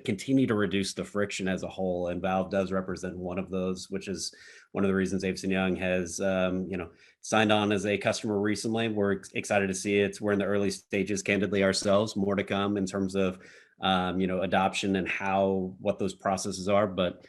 continue to reduce the friction as a whole. And Valve does represent one of those, which is one of the reasons Avison Young has, signed on as a customer recently. We're excited to see it. We're in the early stages, candidly, ourselves. More to come in terms of, adoption and what those processes are. But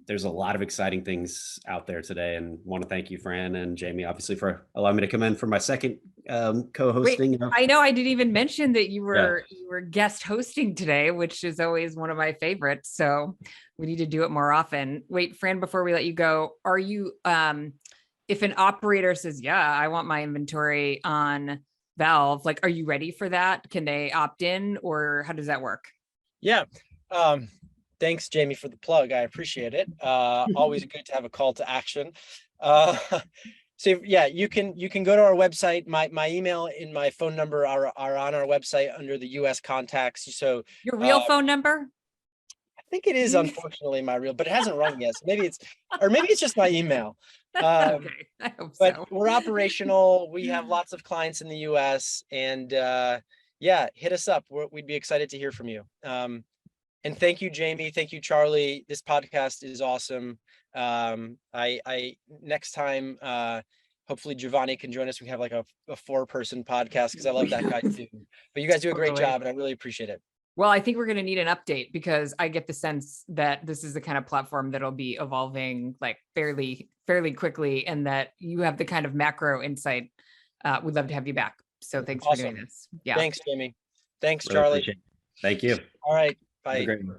there's a lot of exciting things out there today, and want to thank you, Fran and Jamie, obviously, for allowing me to come in for my second co-hosting. Wait, I know I didn't even mention that you were guest hosting today, which is always one of my favorites. So we need to do it more often. Wait, Fran, before we let you go, are you if an operator says, yeah, I want my inventory on Valve, like, are you ready for that? Can they opt in, or how does that work? Yeah. Thanks, Jamie, for the plug. I appreciate it. Always good to have a call to action. So yeah, you can go to our website. My email and my phone number are on our website under the US contacts. So your real phone number? I think it is, unfortunately, my real, but it hasn't rung yet. So maybe it's just my email. Okay, I hope but so. We're operational. We have lots of clients in the US, and hit us up. We'd be excited to hear from you. And thank you, Jamie. Thank you, Charlie. This podcast is awesome. I next time, hopefully Giovanni can join us. We have like a 4-person podcast, because I love that guy too. But you guys do a great job, and I really appreciate it. Well, I think we're going to need an update, because I get the sense that this is the kind of platform that'll be evolving like fairly quickly, and that you have the kind of macro insight. We'd love to have you back. So thanks for doing this. Yeah. Thanks, Jamie. Thanks, Really Charlie. Thank you. All right. Bye. Have a great one.